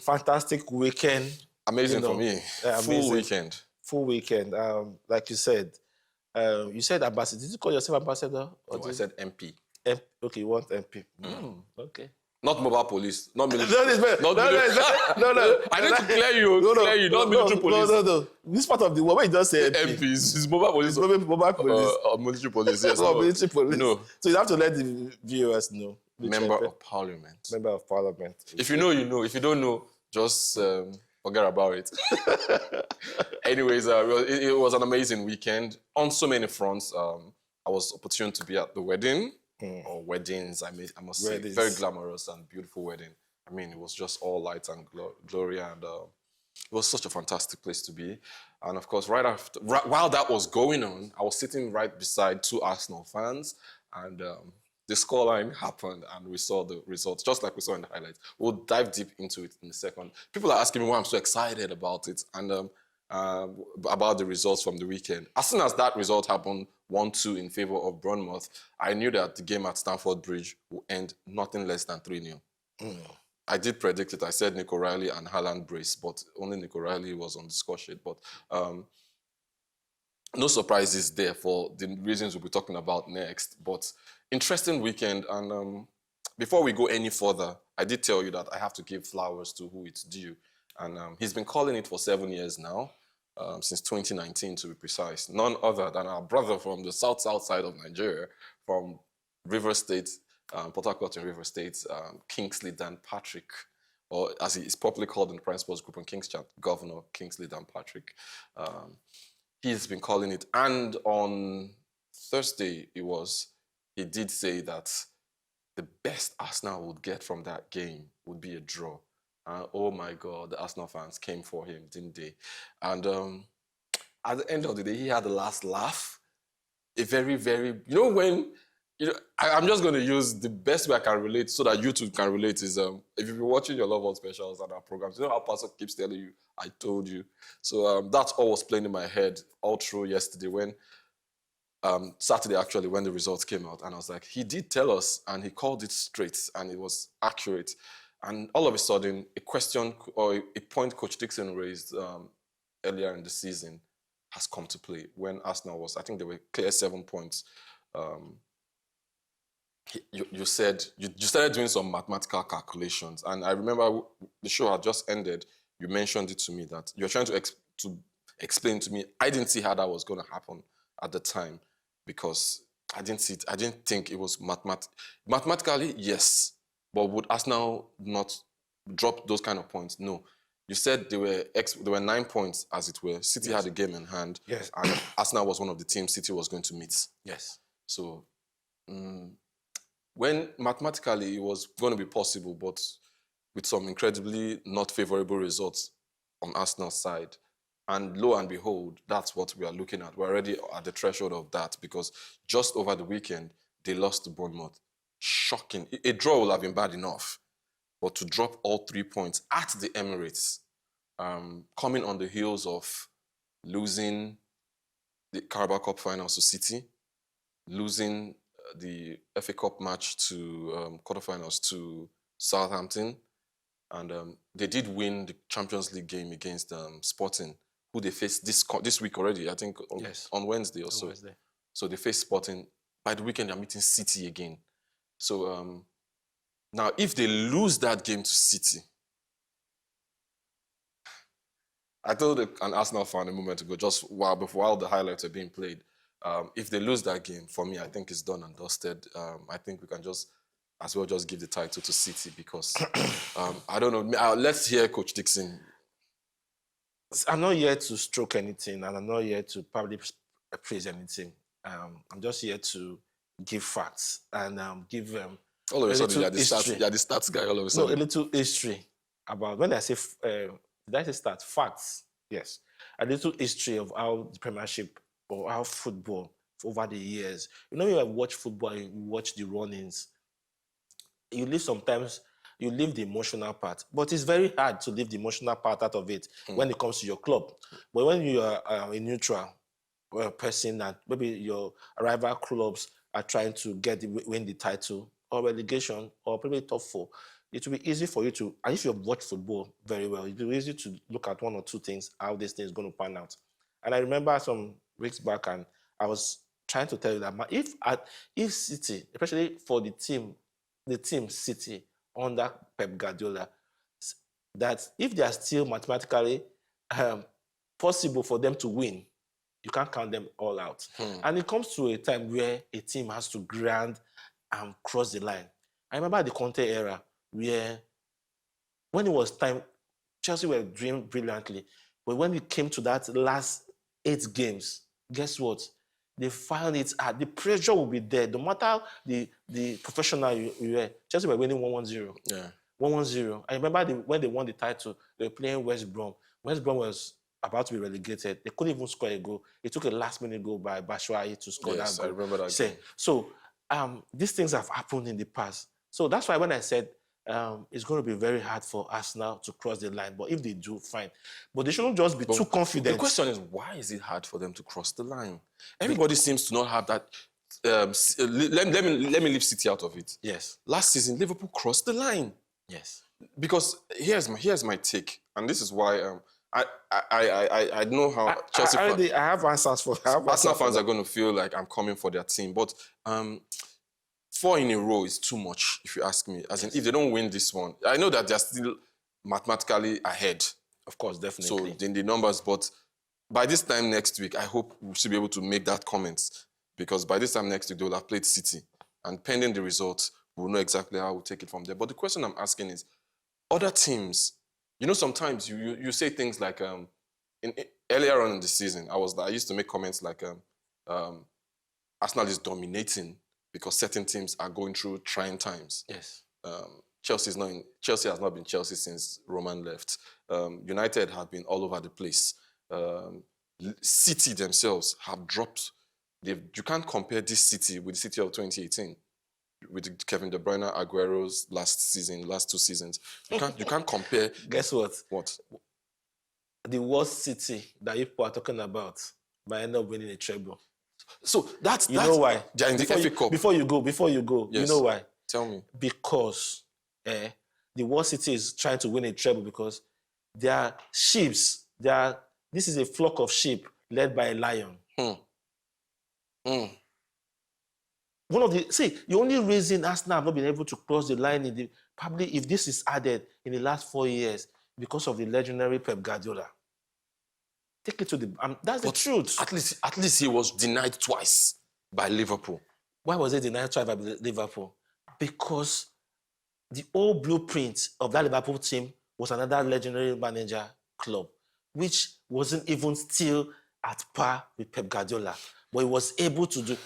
fantastic weekend. Amazing for me. Full weekend. Full weekend. Like you said ambassador. Did you call yourself ambassador? No, I said MP. Okay, you want MP. Okay. Not mobile police, not military. No. I need to clear you. Not military police. No. This part of the world, where you just say MP. MP is mobile police. Mobile police. Or military police, yes. Or military police. No. So you have to let the viewers know. Member of Parliament. Member of Parliament. If you know, you know. If you don't know, just forget about it. Anyways, it was an amazing weekend on so many fronts. I was opportune to be at the wedding. Or weddings, I must say, very glamorous and beautiful wedding. I mean, it was just all light and glory, and it was such a fantastic place to be. And of course, while that was going on, I was sitting right beside two Arsenal fans, and the scoreline happened, and we saw the results, just like we saw in the highlights. We'll dive deep into it in a second. People are asking me why I'm so excited about it, and about the results from the weekend. As soon as that result happened, 1-2 in favour of Bournemouth, I knew that the game at Stamford Bridge would end nothing less than 3-0. I did predict it. I said Nico Riley and Haaland brace, but only Nico Riley was on the score sheet. But no surprises there for the reasons we'll be talking about next. But interesting weekend. And before we go any further, I did tell you that I have to give flowers to who it's due. And he's been calling it for 7 years now. Since 2019 to be precise. None other than our brother from the south side of Nigeria, from River State, Port Harcourt in River State, Kingsley Dan Patrick, or as he is popularly called in the Prime Sports Group on King's Chat, Governor Kingsley Dan Patrick. He's been calling it, and on Thursday he did say that the best Arsenal would get from that game would be a draw. Oh my God, the Arsenal fans came for him, didn't they? And at the end of the day, he had the last laugh. A very, very, I'm just going to use the best way I can relate so that you two can relate is, if you've been watching your Love World specials and our programs, you know how Pastor keeps telling you, I told you. So that's all was playing in my head all through yesterday when, Saturday actually, when the results came out. And I was like, he did tell us and he called it straight and it was accurate. And all of a sudden, a question or a point Coach Dixon raised earlier in the season has come to play when Arsenal was, I think they were clear 7 points. You said, you started doing some mathematical calculations. And I remember the show had just ended. You mentioned it to me that you're trying to explain to me. I didn't see how that was going to happen at the time because I didn't see it. I didn't think it was mathematically, yes. But would Arsenal not drop those kind of points? No. You said there were 9 points, as it were. City had a game in hand. Yes. And Arsenal was one of the teams City was going to meet. Yes. So when mathematically it was going to be possible, but with some incredibly not favourable results on Arsenal's side, and lo and behold, that's what we are looking at. We're already at the threshold of that because just over the weekend, they lost to Bournemouth. Shocking. A draw would have been bad enough, but to drop all 3 points at the Emirates, coming on the heels of losing the Carabao Cup finals to City, losing the FA Cup match to quarterfinals to Southampton, and they did win the Champions League game against Sporting, who they faced this week already, I think on Wednesday or so. Wednesday. So they faced Sporting. By the weekend, they're meeting City again. So now, if they lose that game to City, I told an Arsenal fan a moment ago, just while the highlights are being played, if they lose that game, for me, I think it's done and dusted. I think we can as well just give the title to City because, I don't know, let's hear Coach Dixon. I'm not here to stroke anything, and I'm not here to probably praise anything. I'm just here to give facts and give them all of a sudden, you're the stats guy all of a sudden. No, a little history about, when I say, did I say stats? Facts, yes. A little history of how the Premiership or how football over the years. You know, when you watch football, you watch the run-ins. You leave the emotional part. But it's very hard to leave the emotional part out of it when it comes to your club. But when you are a neutral person and maybe your rival clubs are trying to win the title or relegation or probably top four, it will be easy for you to, and if you've watched football very well, it will be easy to look at one or two things, how this thing is going to pan out. And I remember some weeks back, and I was trying to tell you that if City, especially for the team City under Pep Guardiola, that if they are still mathematically possible for them to win, you can't count them all out. And it comes to a time where a team has to grind and cross the line. I remember the Conte era where when it was time, Chelsea were doing brilliantly. But when it came to that last 8 games, guess what? They found it hard. The pressure will be there. No matter the professional you were, Chelsea were winning 1-0. Yeah. 1-0. I remember when they won the title, they were playing West Brom. West Brom was about to be relegated. They couldn't even score a goal. It took a last-minute goal by Batshuayi to score that goal. I remember that game. So these things have happened in the past. So that's why when I said it's going to be very hard for Arsenal to cross the line. But if they do, fine. But they shouldn't just be too confident. The question is, why is it hard for them to cross the line? Everybody seems to not have that. Let me leave City out of it. Yes. Last season, Liverpool crossed the line. Yes. Because here's my take, and this is why I know how Chelsea I have answers for Arsenal fans are going to feel like I'm coming for their team, but 4 in a row is too much, if you ask me. As in, if they don't win this one, I know that they're still mathematically ahead. Of course, definitely. So in the numbers, but by this time next week, I hope we should be able to make that comment, because by this time next week, they will have played City, and pending the results, we'll know exactly how we'll take it from there. But the question I'm asking is, other teams, sometimes you say things like, earlier on in the season, I used to make comments like, Arsenal is dominating because certain teams are going through trying times. Yes. Chelsea has not been Chelsea since Roman left. United have been all over the place. City themselves have dropped. You can't compare this City with the City of 2018. With Kevin De Bruyne, Aguero's last 2 seasons. You can't compare. Guess what? What? The worst City that people are talking about might end up winning a treble. So that's you know why? They're in the FA Cup. Before you go, yes. You know why? Tell me. Because the worst City is trying to win a treble because they are sheep. This is a flock of sheep led by a lion. The only reason Arsenal have not been able to cross the line probably if this is added in the last 4 years because of the legendary Pep Guardiola. Take it to that's the truth. At least he was denied twice by Liverpool. Why was he denied twice by Liverpool? Because the old blueprint of that Liverpool team was another legendary manager club, which wasn't even still at par with Pep Guardiola, but he was able to do.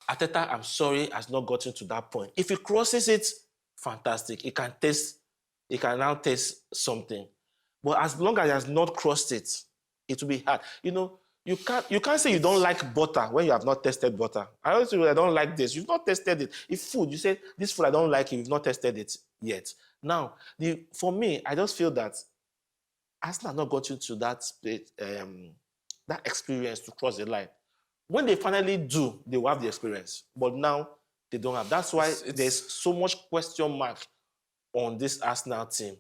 Arteta, I'm sorry, has not gotten to that point. If he crosses it, fantastic. He can now taste something. But as long as he has not crossed it, it will be hard. You can't say you don't like butter when you have not tested butter. I don't say I don't like this. You've not tested it. If food, you say this food I don't like it, you've not tested it yet. Now, for me, I just feel that Arsenal have not gotten to that experience to cross the line. When they finally do, they will have the experience. But now, they don't have. That's why there's so much question mark on this Arsenal team.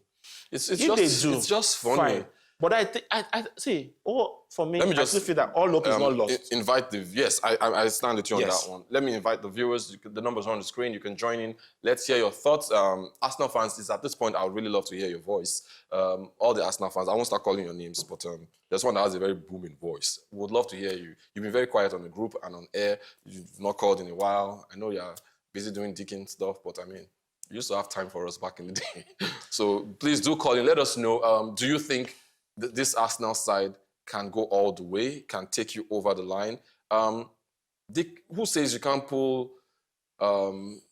It's just funny. Fine. But I see. For me, I still feel that all hope is not lost. I stand with you on that one. Let me invite the viewers. The numbers are on the screen. You can join in. Let's hear your thoughts. Arsenal fans, at this point, I would really love to hear your voice. All the Arsenal fans, I won't start calling your names, but there's one that has a very booming voice. Would love to hear you. You've been very quiet on the group and on air. You've not called in a while. I know you're busy doing Deacon stuff, but I mean, you used to have time for us back in the day. So please do call in. Let us know. Do you think this Arsenal side can go all the way, can take you over the line? Dick, who says you can't pull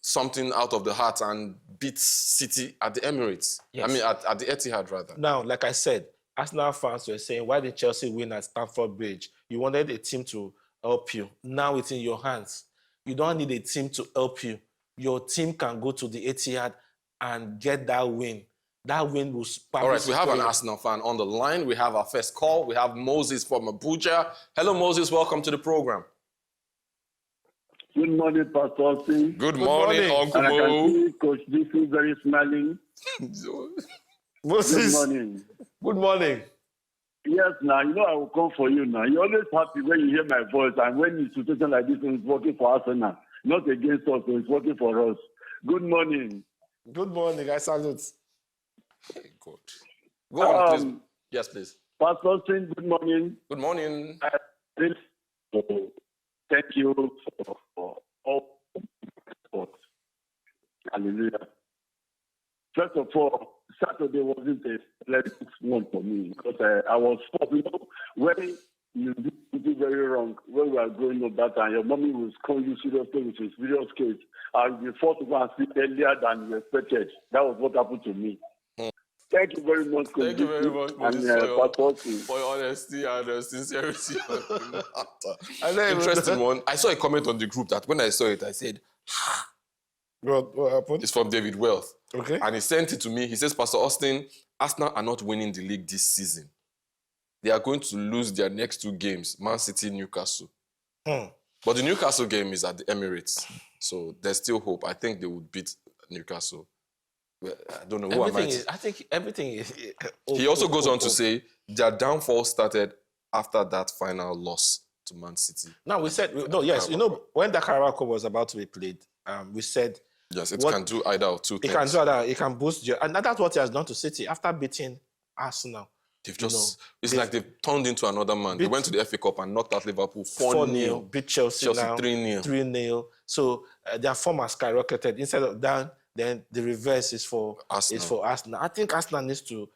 something out of the hat and beat City at the Emirates? Yes. I mean, at the Etihad, rather. Now, like I said, Arsenal fans were saying, why did Chelsea win at Stamford Bridge? You wanted a team to help you. Now it's in your hands. You don't need a team to help you. Your team can go to the Etihad and get that win. That win will... All right, we have an Arsenal fan on the line. We have our first call. We have Moses from Abuja. Hello, Moses. Welcome to the program. Good morning, Pastor Austin. Good morning, Uncle And I can Mo. see Coach DC very smiling. Moses, Good morning. good morning. Yes, now, I will come for you now. You're always happy when you hear my voice, and when it's a situation like this, it's working for Arsenal, not against us, so it's working for us. Good morning. Good morning. I salute. Good. Go on, please. Um, Yes, please. Pastor Austin, good morning. Good morning. Thank you for all support. Hallelujah. First of all, Saturday wasn't a pleasant one for me because I was forced. When you do something very wrong, when we are growing up that time, your mommy will scold you seriously with a serious case. I'll be forced to go and sleep earlier than you expected. That was what happened to me. Thank you very much, Coach. Thank you very much, Moses, for your honesty and sincerity. Interesting one. I saw a comment on the group that when I saw it, I said, What happened? it's from David Wealth. Okay. And he sent it to me. He says, Pastor Austin, Arsenal are not winning the league this season. They are going to lose their next 2 games, Man City, Newcastle. But the Newcastle game is at the Emirates. So there's still hope. I think they would beat Newcastle. Well, I don't know who am I. I think everything is. He also goes on to say their downfall started after that final loss to Man City. Now we said yes. When the Carabao Cup was about to be played, we said yes, it can do either of 2 things. It can do either. It can boost and that's what he has done to City after beating Arsenal. They've just it's like they've turned into another man. They went to the FA Cup and knocked out Liverpool 4-0. Beat Chelsea now 3-0. 3-0. So their form has skyrocketed. Instead of down, then the reverse is for Arsenal. I think Arsenal needs to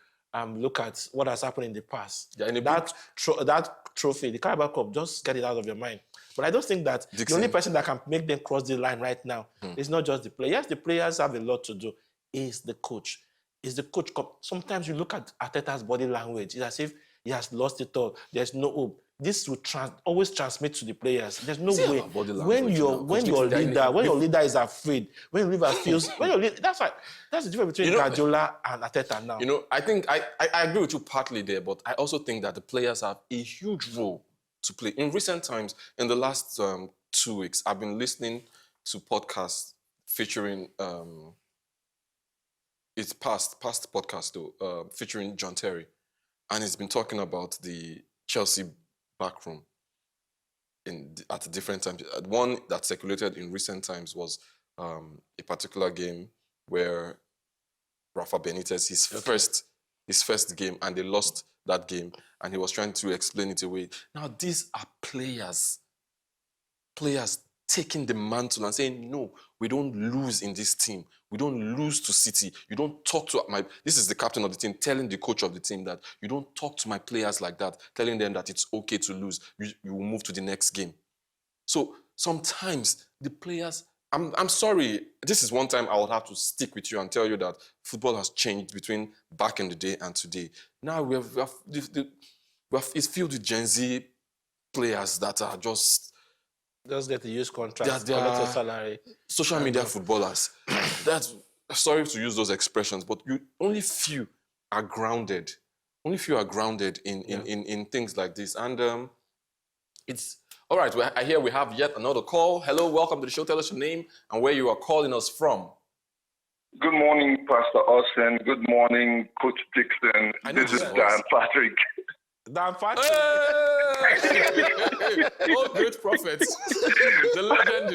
look at what has happened in the past. Yeah, that trophy, the Carabao Cup, just get it out of your mind. But I don't think that the only person that can make them cross the line right now is not just the players. Yes, the players have a lot to do. It's the coach. It's the coach. Sometimes you look at Arteta's body language. It's as if he has lost it all. There's no hope. This will always transmit to the players. There's no way. When your leader is afraid, when your leader feels, that's the difference between Guardiola and Arteta now. I think I agree with you partly there, but I also think that the players have a huge role to play. In recent times, in the last 2 weeks, I've been listening to podcasts featuring it's past podcast though, featuring John Terry, and he's been talking about the Chelsea backroom at different times. One that circulated in recent times was a particular game where Rafa Benitez, his first game, and they lost that game, and he was trying to explain it away. Now, these are players taking the mantle and saying, no, we don't lose in this team. We don't lose to City. You don't talk to this is the captain of the team telling the coach of the team that you don't talk to my players like that, telling them that it's okay to lose. You will move to the next game. So sometimes the players, I'm sorry, this is one time I would have to stick with you and tell you that football has changed between back in the day and today. Now it's filled with Gen Z players that are just get the use contracts, collect a salary. Social media footballers. Sorry to use those expressions, but only few are grounded. Only few are grounded in things like this. And it's all right. I hear we have yet another call. Hello, welcome to the show. Tell us your name and where you are calling us from. Good morning, Pastor Austin. Good morning, Coach Dixon. This is Dan Patrick. Dan Patrick. Hey! Oh, great prophet. The legend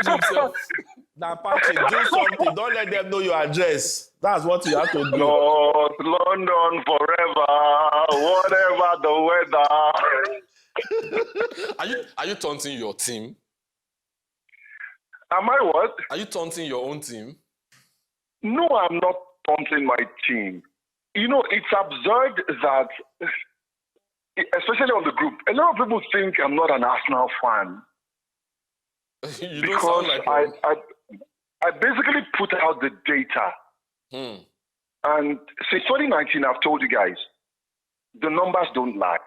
himself. Dan Patrick, do something. Don't let them know your address. That's what you have to do. North London forever, whatever the weather. Are you taunting your team? Am I what? Are you taunting your own team? No, I'm not taunting my team. It's absurd that, especially on the group, a lot of people think I'm not an Arsenal fan. You don't sound like I basically put out the data. And since 2019, I've told you guys, the numbers don't lie.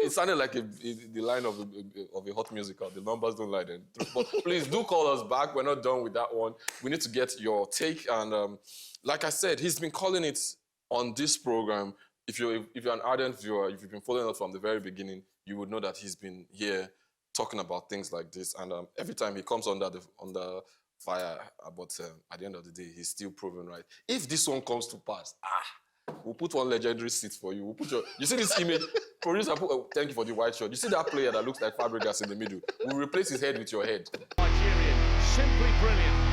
It sounded like the line of a hot musical. The numbers don't lie then. But please do call us back. We're not done with that one. We need to get your take. And like I said, he's been calling it on this program. If you're an ardent viewer, if you've been following us from the very beginning, you would know that he's been here talking about things like this. And every time he comes under fire, but at the end of the day, he's still proven right. If this one comes to pass, we'll put one legendary seat for you. We'll put you see this image? Producer, thank you for the white shirt. You see that player that looks like Fabregas in the middle? We'll replace his head with your head. Nigerian, simply brilliant.